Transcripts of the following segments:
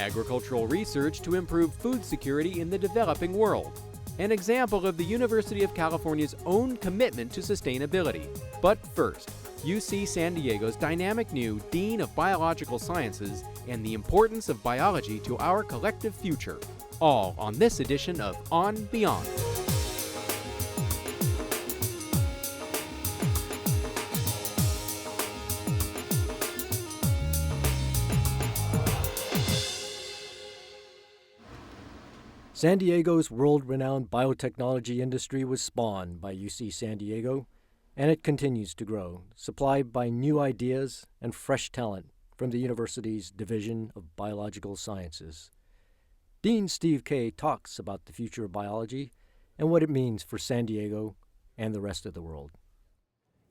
agricultural research to improve food security in the developing world. An example of the University of California's own commitment to sustainability. But first, UC San Diego's dynamic new Dean of Biological Sciences and the importance of biology to our collective future. All on this edition of On Beyond. San Diego's world-renowned biotechnology industry was spawned by UC San Diego, and it continues to grow, supplied by new ideas and fresh talent from the university's Division of Biological Sciences. Dean Steve Kay talks about the future of biology and what it means for San Diego and the rest of the world.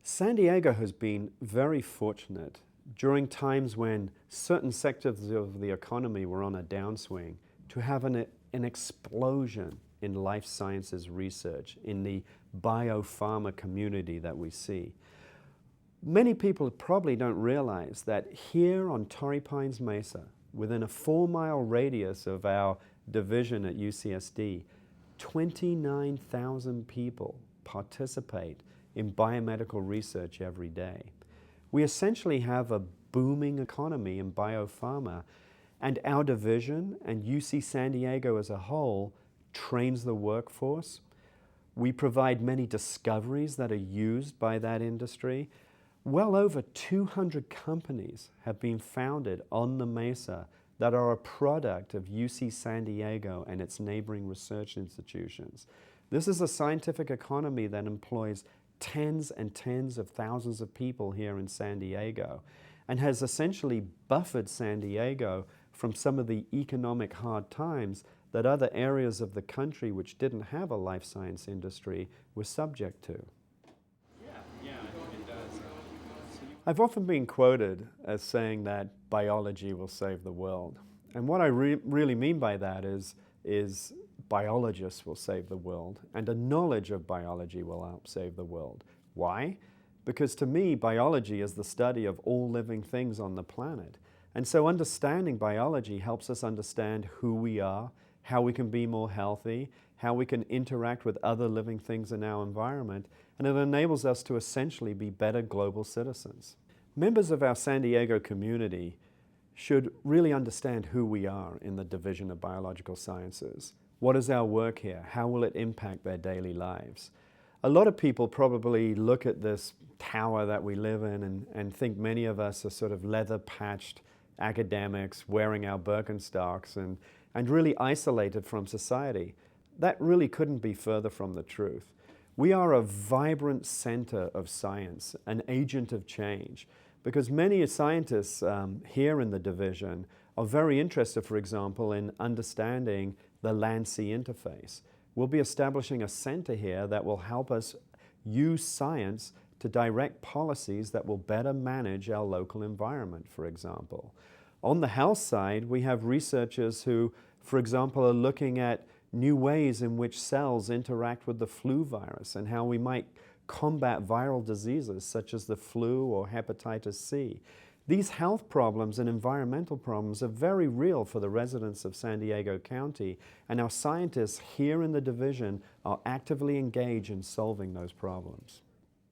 San Diego has been very fortunate during times when certain sectors of the economy were on a downswing to have an explosion in life sciences research in the biopharma community that we see. Many people probably don't realize that here on Torrey Pines Mesa, within a 4-mile radius of our division at UCSD, 29,000 people participate in biomedical research every day. We essentially have a booming economy in biopharma, and our division and UC San Diego as a whole trains the workforce. We provide many discoveries that are used by that industry. Well over 200 companies have been founded on the Mesa that are a product of UC San Diego and its neighboring research institutions. This is a scientific economy that employs tens and tens of thousands of people here in San Diego and has essentially buffered San Diego from some of the economic hard times that other areas of the country which didn't have a life science industry were subject to. Yeah, it does. I've often been quoted as saying that biology will save the world. And what I really mean by that is biologists will save the world, and a knowledge of biology will help save the world. Why? Because to me, biology is the study of all living things on the planet. And so understanding biology helps us understand who we are, how we can be more healthy, how we can interact with other living things in our environment, and it enables us to essentially be better global citizens. Members of our San Diego community should really understand who we are in the Division of Biological Sciences. What is our work here? How will it impact their daily lives? A lot of people probably look at this tower that we live in and think many of us are sort of leather-patched academics wearing our Birkenstocks and really isolated from society. That really couldn't be further from the truth. We are a vibrant center of science, an agent of change, because many scientists here in the division are very interested, for example, in understanding the land-sea interface. We'll be establishing a center here that will help us use science to direct policies that will better manage our local environment, for example. On the health side, we have researchers who, for example, are looking at new ways in which cells interact with the flu virus and how we might combat viral diseases such as the flu or hepatitis C. These health problems and environmental problems are very real for the residents of San Diego County, and our scientists here in the division are actively engaged in solving those problems.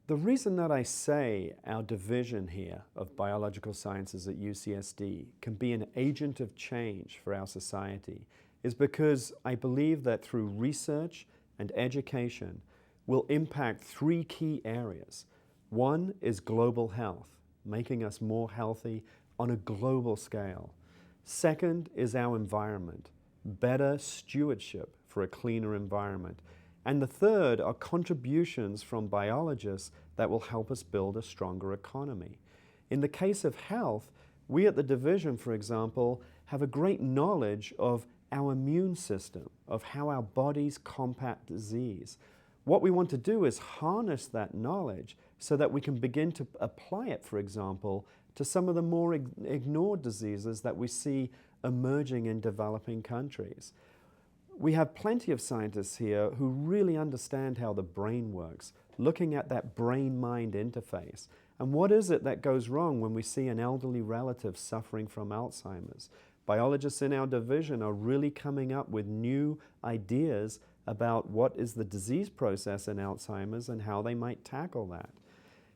The reason that I say our division here of biological sciences at UCSD can be an agent of change for our society is because I believe that through research and education will impact 3 key areas. One is global health, making us more healthy on a global scale. Second is our environment, better stewardship for a cleaner environment. And the third are contributions from biologists that will help us build a stronger economy. In the case of health, we at the division, for example, have a great knowledge of our immune system, of how our bodies combat disease. What we want to do is harness that knowledge so that we can begin to apply it, for example, to some of the more ignored diseases that we see emerging in developing countries. We have plenty of scientists here who really understand how the brain works, looking at that brain-mind interface. And what is it that goes wrong when we see an elderly relative suffering from Alzheimer's? Biologists in our division are really coming up with new ideas about what is the disease process in Alzheimer's and how they might tackle that.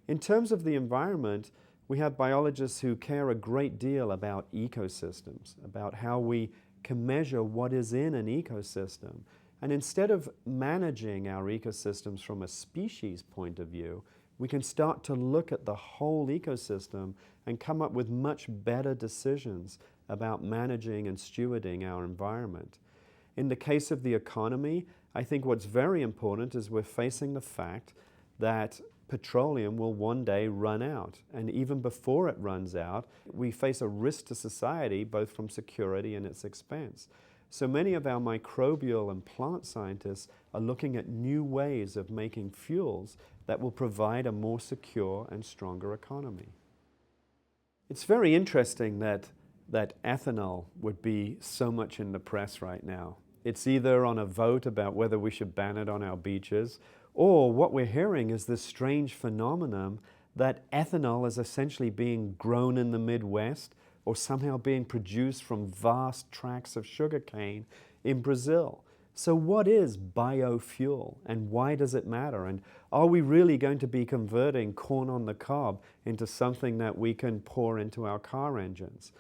In terms of the environment, we have biologists who care a great deal about ecosystems, about how we can measure what is in an ecosystem. And instead of managing our ecosystems from a species point of view, we can start to look at the whole ecosystem and come up with much better decisions about managing and stewarding our environment. In the case of the economy, I think what's very important is we're facing the fact that petroleum will one day run out. And even before it runs out, we face a risk to society both from security and its expense. So many of our microbial and plant scientists are looking at new ways of making fuels that will provide a more secure and stronger economy. It's very interesting that ethanol would be so much in the press right now. It's either on a vote about whether we should ban it on our beaches, or what we're hearing is this strange phenomenon that ethanol is essentially being grown in the Midwest or somehow being produced from vast tracts of sugarcane in Brazil. So what is biofuel and why does it matter? And are we really going to be converting corn on the cob into something that we can pour into our car engines?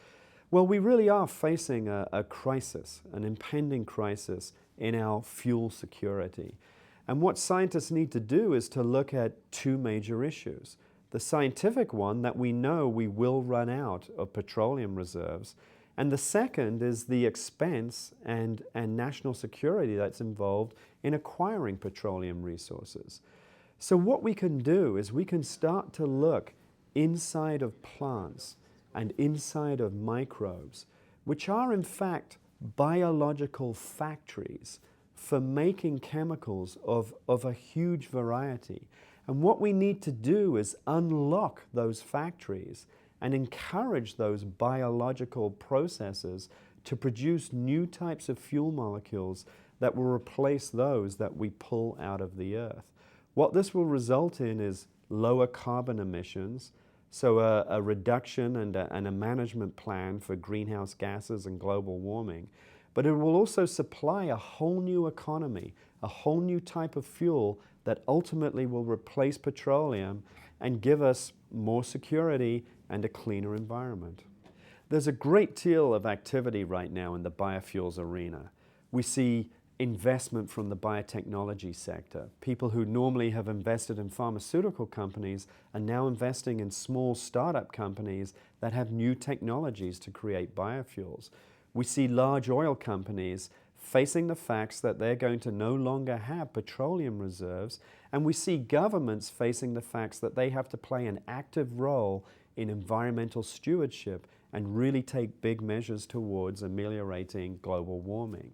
Well, we really are facing a crisis, an impending crisis in our fuel security. And what scientists need to do is to look at two major issues. The scientific one, that we know we will run out of petroleum reserves, and the second is the expense and national security that's involved in acquiring petroleum resources. So what we can do is we can start to look inside of plants and inside of microbes, which are in fact biological factories for making chemicals of a huge variety. And what we need to do is unlock those factories and encourage those biological processes to produce new types of fuel molecules that will replace those that we pull out of the earth. What this will result in is lower carbon emissions, so a reduction and a management plan for greenhouse gases and global warming. But it will also supply a whole new economy, a whole new type of fuel that ultimately will replace petroleum and give us more security and a cleaner environment. There's a great deal of activity right now in the biofuels arena. We see investment from the biotechnology sector. People who normally have invested in pharmaceutical companies are now investing in small startup companies that have new technologies to create biofuels. We see large oil companies facing the facts that they're going to no longer have petroleum reserves, and we see governments facing the facts that they have to play an active role in environmental stewardship and really take big measures towards ameliorating global warming.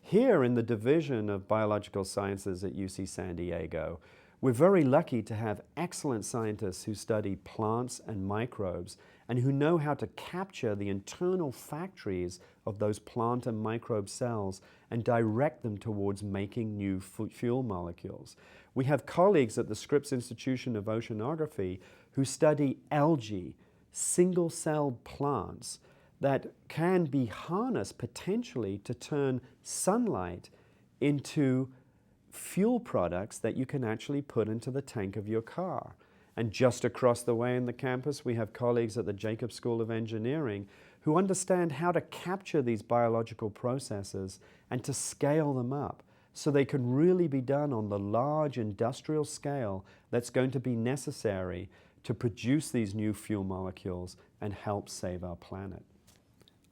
Here in the Division of Biological Sciences at UC San Diego, we're very lucky to have excellent scientists who study plants and microbes and who know how to capture the internal factories of those plant and microbe cells and direct them towards making new fuel molecules. We have colleagues at the Scripps Institution of Oceanography who study algae, single-celled plants that can be harnessed potentially to turn sunlight into fuel products that you can actually put into the tank of your car. And just across the way in the campus, we have colleagues at the Jacobs School of Engineering who understand how to capture these biological processes and to scale them up so they can really be done on the large industrial scale that's going to be necessary to produce these new fuel molecules and help save our planet.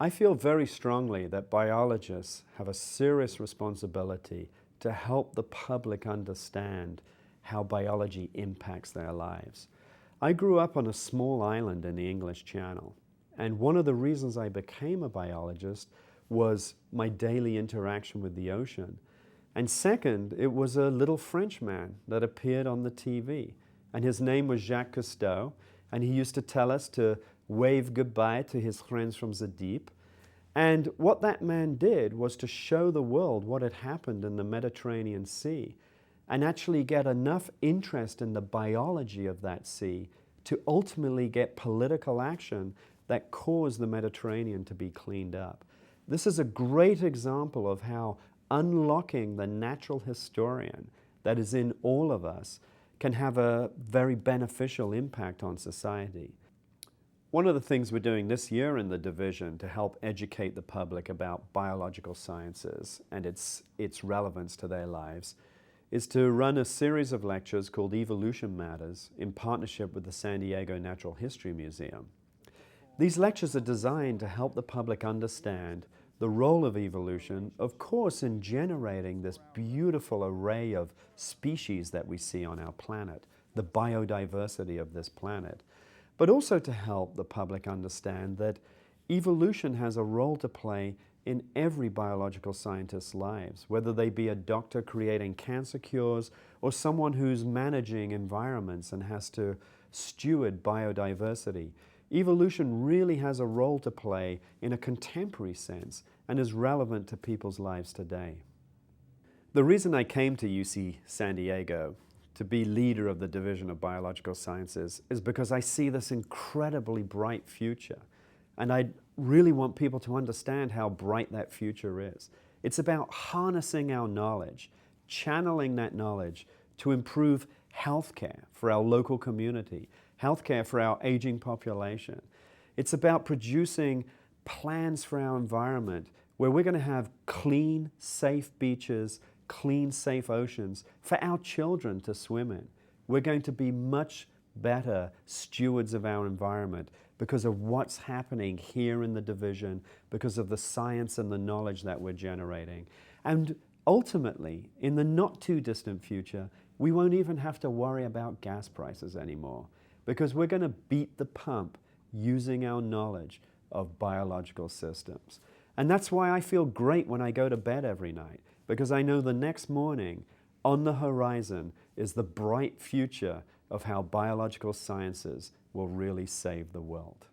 I feel very strongly that biologists have a serious responsibility to help the public understand how biology impacts their lives. I grew up on a small island in the English Channel, and one of the reasons I became a biologist was my daily interaction with the ocean. And second, it was a little French man that appeared on the TV, and his name was Jacques Cousteau, and he used to tell us to wave goodbye to his friends from the deep. And what that man did was to show the world what had happened in the Mediterranean Sea and actually get enough interest in the biology of that sea to ultimately get political action that caused the Mediterranean to be cleaned up. This is a great example of how unlocking the natural historian that is in all of us can have a very beneficial impact on society. One of the things we're doing this year in the division to help educate the public about biological sciences and its relevance to their lives is to run a series of lectures called Evolution Matters in partnership with the San Diego Natural History Museum. These lectures are designed to help the public understand the role of evolution, of course, in generating this beautiful array of species that we see on our planet, the biodiversity of this planet, but also to help the public understand that evolution has a role to play in every biological scientist's lives, whether they be a doctor creating cancer cures or someone who's managing environments and has to steward biodiversity. Evolution really has a role to play in a contemporary sense and is relevant to people's lives today. The reason I came to UC San Diego to be leader of the Division of Biological Sciences is because I see this incredibly bright future. And I really want people to understand how bright that future is. It's about harnessing our knowledge, channeling that knowledge to improve healthcare for our local community, healthcare for our aging population. It's about producing plans for our environment where we're going to have clean, safe beaches, clean, safe oceans for our children to swim in. We're going to be much better stewards of our environment because of what's happening here in the division, because of the science and the knowledge that we're generating. And ultimately, in the not too distant future, we won't even have to worry about gas prices anymore because we're going to beat the pump using our knowledge of biological systems. And that's why I feel great when I go to bed every night, because I know the next morning on the horizon is the bright future of how biological sciences will really save the world.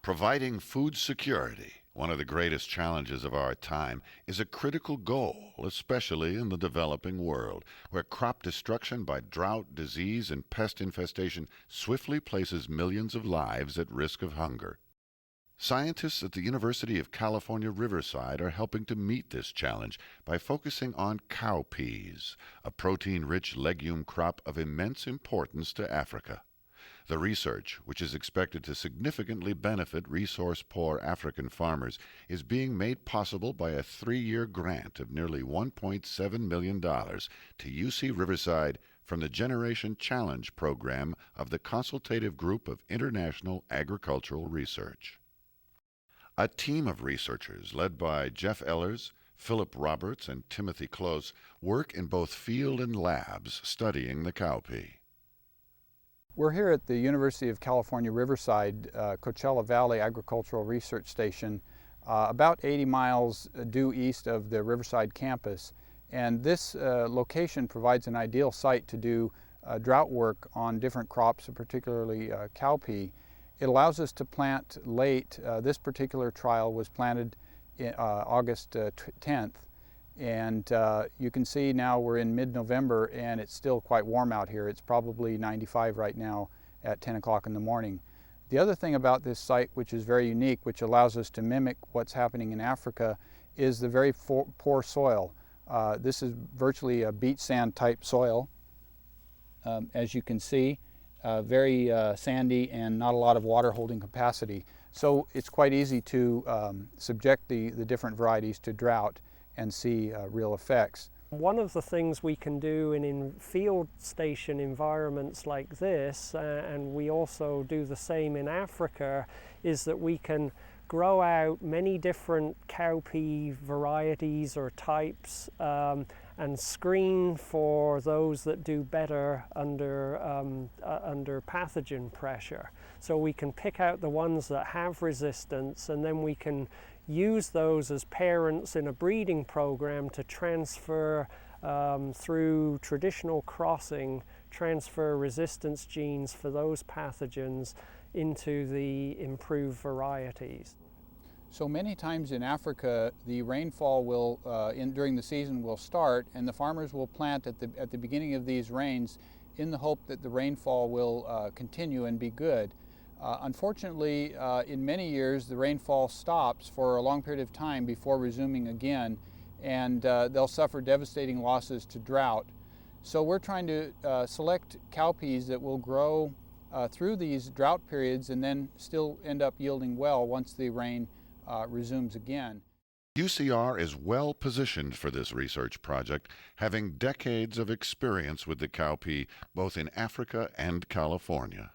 Providing food security, one of the greatest challenges of our time, is a critical goal, especially in the developing world, where crop destruction by drought, disease, and pest infestation swiftly places millions of lives at risk of hunger. Scientists at the University of California, Riverside are helping to meet this challenge by focusing on cowpeas, a protein-rich legume crop of immense importance to Africa. The research, which is expected to significantly benefit resource-poor African farmers, is being made possible by a 3-year grant of nearly $1.7 million to UC Riverside from the Generation Challenge program of the Consultative Group of International Agricultural Research. A team of researchers led by Jeff Ellers, Philip Roberts, and Timothy Close work in both field and labs studying the cowpea. We're here at the University of California, Riverside, Coachella Valley Agricultural Research Station, about 80 miles due east of the Riverside campus. And this location provides an ideal site to do drought work on different crops, particularly cowpea. It allows us to plant late. This particular trial was planted in, August 10th. And you can see now we're in mid-November and it's still quite warm out here. It's probably 95 right now at 10 o'clock in the morning. The other thing about this site, which is very unique, which allows us to mimic what's happening in Africa, is the very poor soil. This is virtually a beach sand type soil. As you can see, very sandy and not a lot of water holding capacity. So it's quite easy to subject the different varieties to drought and see real effects. One of the things we can do in field station environments like this, and we also do the same in Africa, is that we can grow out many different cowpea varieties or types and screen for those that do better under pathogen pressure. So we can pick out the ones that have resistance, and then we can use those as parents in a breeding program to transfer through traditional crossing, transfer resistance genes for those pathogens into the improved varieties. So many times in Africa, the rainfall will, during the season will start, and the farmers will plant at the beginning of these rains in the hope that the rainfall will continue and be good. Unfortunately, in many years, the rainfall stops for a long period of time before resuming again, and they'll suffer devastating losses to drought. So we're trying to select cowpeas that will grow through these drought periods and then still end up yielding well once the rain resumes again. UCR is well positioned for this research project, having decades of experience with the cowpea both in Africa and California.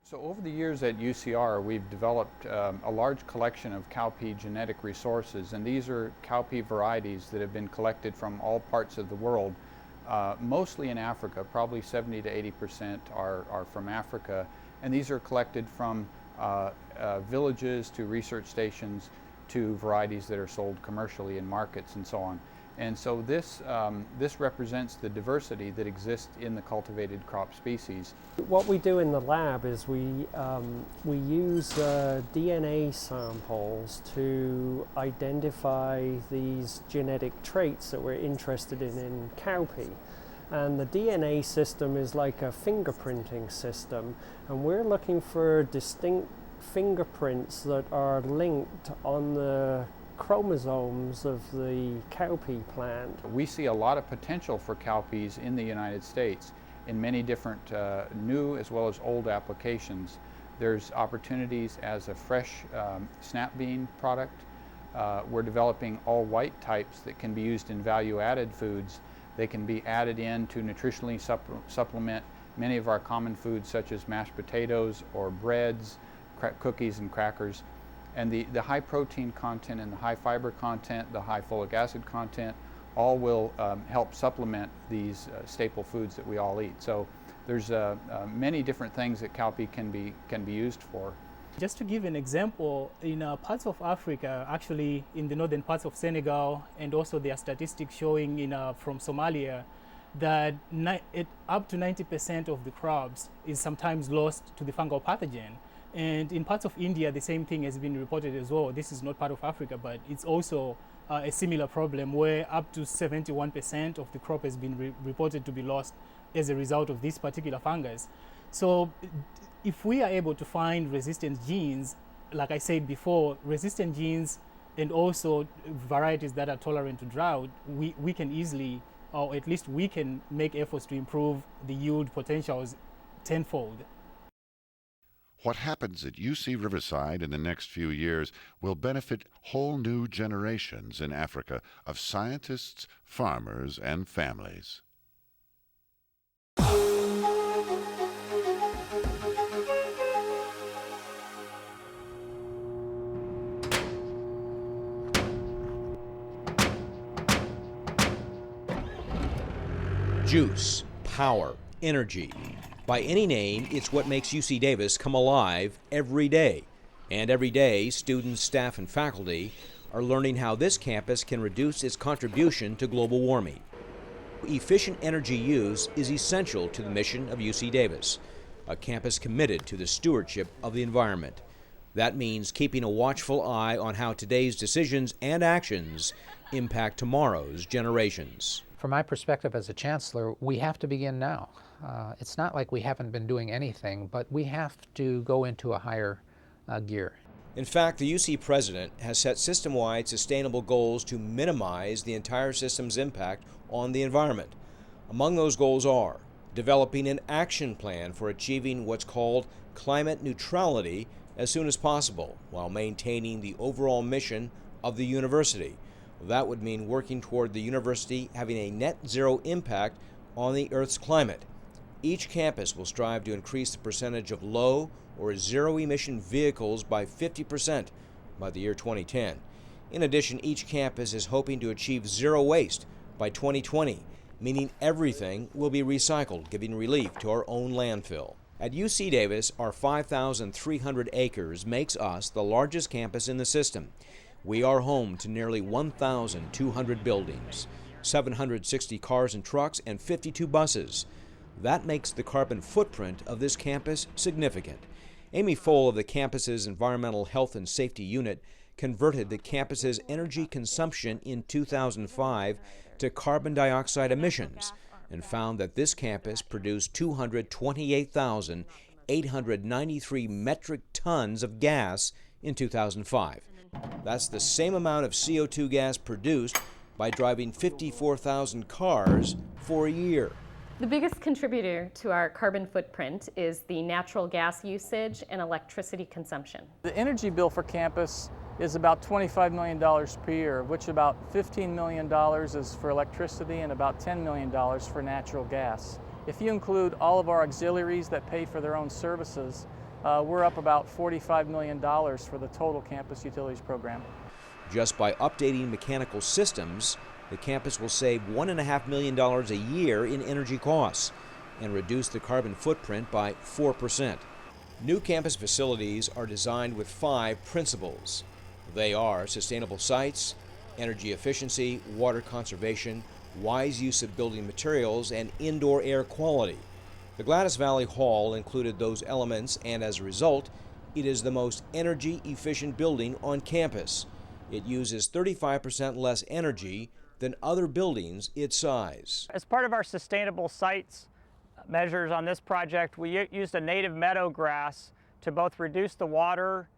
So over the years at UCR, we've developed a large collection of cowpea genetic resources, and these are cowpea varieties that have been collected from all parts of the world, mostly in Africa. Probably 70 to 80% are from Africa, and these are collected from villages to research stations to varieties that are sold commercially in markets and so on. And so this represents the diversity that exists in the cultivated crop species. What we do in the lab is we use DNA samples to identify these genetic traits that we're interested in cowpea. And the DNA system is like a fingerprinting system, and we're looking for distinct fingerprints that are linked on the chromosomes of the cowpea plant. We see a lot of potential for cowpeas in the United States in many different new as well as old applications. There's opportunities as a fresh snap bean product. We're developing all white types that can be used in value-added foods. They can be added in to nutritionally supplement many of our common foods such as mashed potatoes or breads, cookies and crackers. And the high protein content and the high fiber content, the high folic acid content, all will help supplement these staple foods that we all eat. So there's many different things that cowpea can be used for. Just to give an example, in parts of Africa, actually in the northern parts of Senegal, and also there are statistics showing from Somalia that up to 90% of the crops is sometimes lost to the fungal pathogen. And in parts of India, the same thing has been reported as well. This is not part of Africa, but it's also a similar problem where up to 71% of the crop has been reported to be lost as a result of this particular fungus. So if we are able to find resistant genes, like I said before, resistant genes and also varieties that are tolerant to drought, we can easily, or at least we can make efforts to improve the yield potentials tenfold. What happens at UC Riverside in the next few years will benefit whole new generations in Africa of scientists, farmers, and families. Juice, power, energy. By any name, it's what makes UC Davis come alive every day. And every day, students, staff, and faculty are learning how this campus can reduce its contribution to global warming. Efficient energy use is essential to the mission of UC Davis, a campus committed to the stewardship of the environment. That means keeping a watchful eye on how today's decisions and actions impact tomorrow's generations. From my perspective as a chancellor, we have to begin now. It's not like we haven't been doing anything, but we have to go into a higher gear. In fact, the UC president has set system-wide sustainable goals to minimize the entire system's impact on the environment. Among those goals are developing an action plan for achieving what's called climate neutrality as soon as possible, while maintaining the overall mission of the university. That would mean working toward the university having a net zero impact on the Earth's climate. Each campus will strive to increase the percentage of low or zero emission vehicles by 50% by the year 2010. In addition, each campus is hoping to achieve zero waste by 2020, meaning everything will be recycled, giving relief to our own landfill. At UC Davis, our 5,300 acres makes us the largest campus in the system. We are home to nearly 1,200 buildings, 760 cars and trucks, and 52 buses. That makes the carbon footprint of this campus significant. Amy Fole of the campus's Environmental Health and Safety Unit converted the campus's energy consumption in 2005 to carbon dioxide emissions and found that this campus produced 228,893 metric tons of gas in 2005. That's the same amount of CO2 gas produced by driving 54,000 cars for a year. The biggest contributor to our carbon footprint is the natural gas usage and electricity consumption. The energy bill for campus is about $25 million per year, of which about $15 million is for electricity and about $10 million for natural gas. If you include all of our auxiliaries that pay for their own services, we're up about $45 million for the total campus utilities program. Just by updating mechanical systems, the campus will save $1.5 million a year in energy costs and reduce the carbon footprint by 4%. New campus facilities are designed with 5 principles. They are sustainable sites, energy efficiency, water conservation, wise use of building materials, and indoor air quality. The Gladys Valley Hall included those elements, and as a result, it is the most energy efficient building on campus. It uses 35% less energy than other buildings its size. As part of our sustainable sites measures on this project, we used a native meadow grass to both reduce the water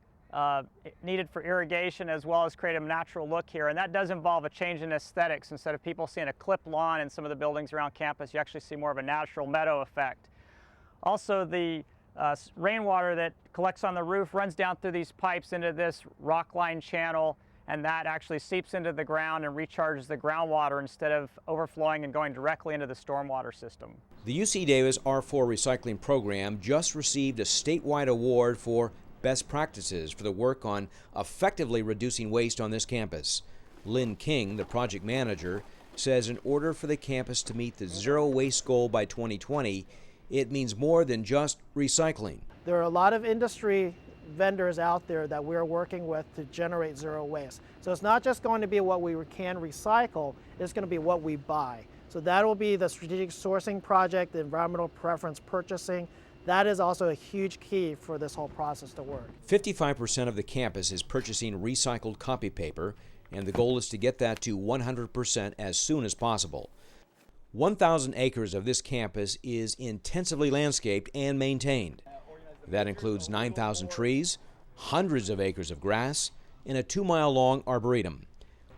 needed for irrigation as well as create a natural look here. And that does involve a change in aesthetics. Instead of people seeing a clipped lawn in some of the buildings around campus, you actually see more of a natural meadow effect. Also, the rainwater that collects on the roof runs down through these pipes into this rock-lined channel, and that actually seeps into the ground and recharges the groundwater instead of overflowing and going directly into the stormwater system. The UC Davis R4 recycling program just received a statewide award for best practices for the work on effectively reducing waste on this campus. Lynn King, the project manager, says in order for the campus to meet the zero waste goal by 2020, it means more than just recycling. There are a lot of industry vendors out there that we're working with to generate zero waste. So it's not just going to be what we can recycle, it's going to be what we buy. So that will be the strategic sourcing project, the environmental preference purchasing. That is also a huge key for this whole process to work. 55% of the campus is purchasing recycled copy paper, and the goal is to get that to 100% as soon as possible. 1,000 acres of this campus is intensively landscaped and maintained. That includes 9,000 trees, hundreds of acres of grass, and a 2-mile-long arboretum.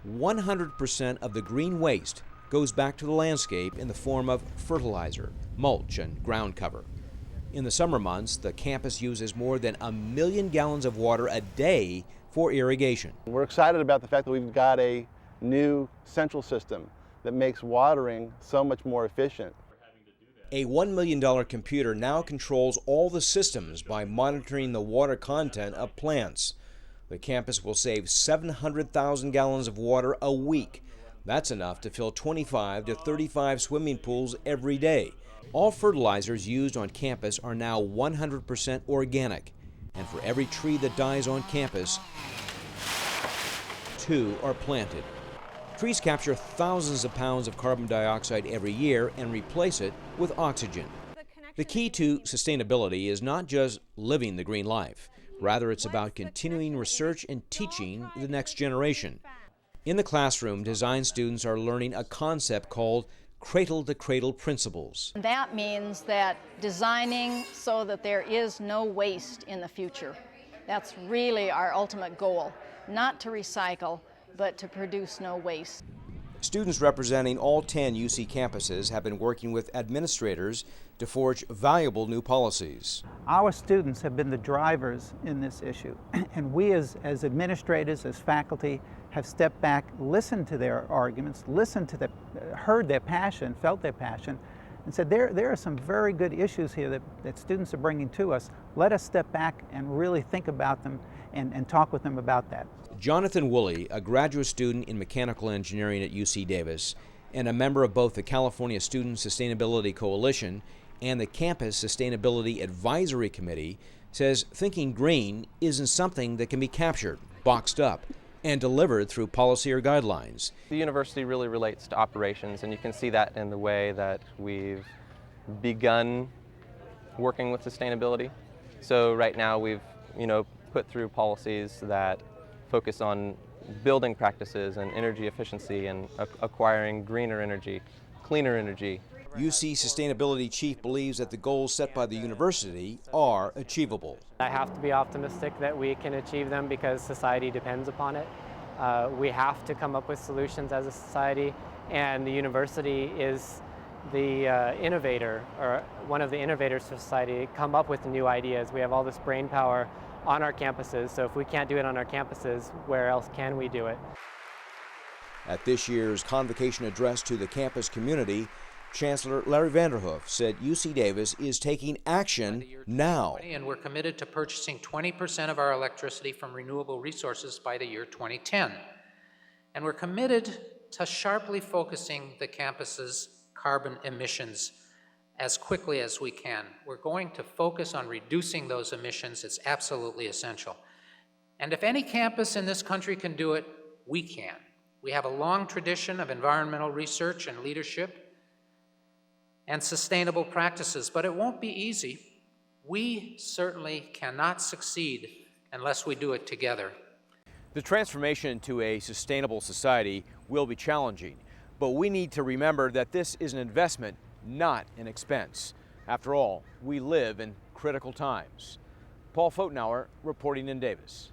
100% of the green waste goes back to the landscape in the form of fertilizer, mulch, and ground cover. In the summer months, the campus uses more than 1 million gallons of water a day for irrigation. We're excited about the fact that we've got a new central system that makes watering so much more efficient. A $1 million computer now controls all the systems by monitoring the water content of plants. The campus will save 700,000 gallons of water a week. That's enough to fill 25 to 35 swimming pools every day. All fertilizers used on campus are now 100% organic, and for every tree that dies on campus, 2 are planted. Trees capture thousands of pounds of carbon dioxide every year and replace it with oxygen. The key to sustainability is not just living the green life. Rather, it's about continuing research and teaching the next generation. In the classroom, design students are learning a concept called cradle-to-cradle principles. That means that designing so that there is no waste in the future. That's really our ultimate goal, not to recycle, but to produce no waste. Students representing all 10 UC campuses have been working with administrators to forge valuable new policies. Our students have been the drivers in this issue, and we as administrators, as faculty, have stepped back, listened to their arguments, heard their passion, felt their passion, and said there are some very good issues here that students are bringing to us. Let us step back and really think about them and talk with them about that. Jonathan Woolley, a graduate student in mechanical engineering at UC Davis and a member of both the California Student Sustainability Coalition and the Campus Sustainability Advisory Committee, says thinking green isn't something that can be captured, boxed up, and delivered through policy or guidelines. The university really relates to operations, and you can see that in the way that we've begun working with sustainability. So right now we've put through policies that focus on building practices and energy efficiency and acquiring greener energy, cleaner energy. UC Sustainability Chief believes that the goals set by the university are achievable. I have to be optimistic that we can achieve them because society depends upon it. We have to come up with solutions as a society, and the university is the innovator, or one of the innovators for society, come up with new ideas. We have all this brain power on our campuses, so if we can't do it on our campuses, where else can we do it? At this year's convocation address to the campus community, Chancellor Larry Vanderhoof said UC Davis is taking action now. And we're committed to purchasing 20% of our electricity from renewable resources by the year 2010. And we're committed to sharply focusing the campus's carbon emissions as quickly as we can. We're going to focus on reducing those emissions. It's absolutely essential. And if any campus in this country can do it, we can. We have a long tradition of environmental research and leadership and sustainable practices, but it won't be easy. We certainly cannot succeed unless we do it together. The transformation to a sustainable society will be challenging, but we need to remember that this is an investment, not an expense. After all, we live in critical times. Paul Fotenauer reporting in Davis.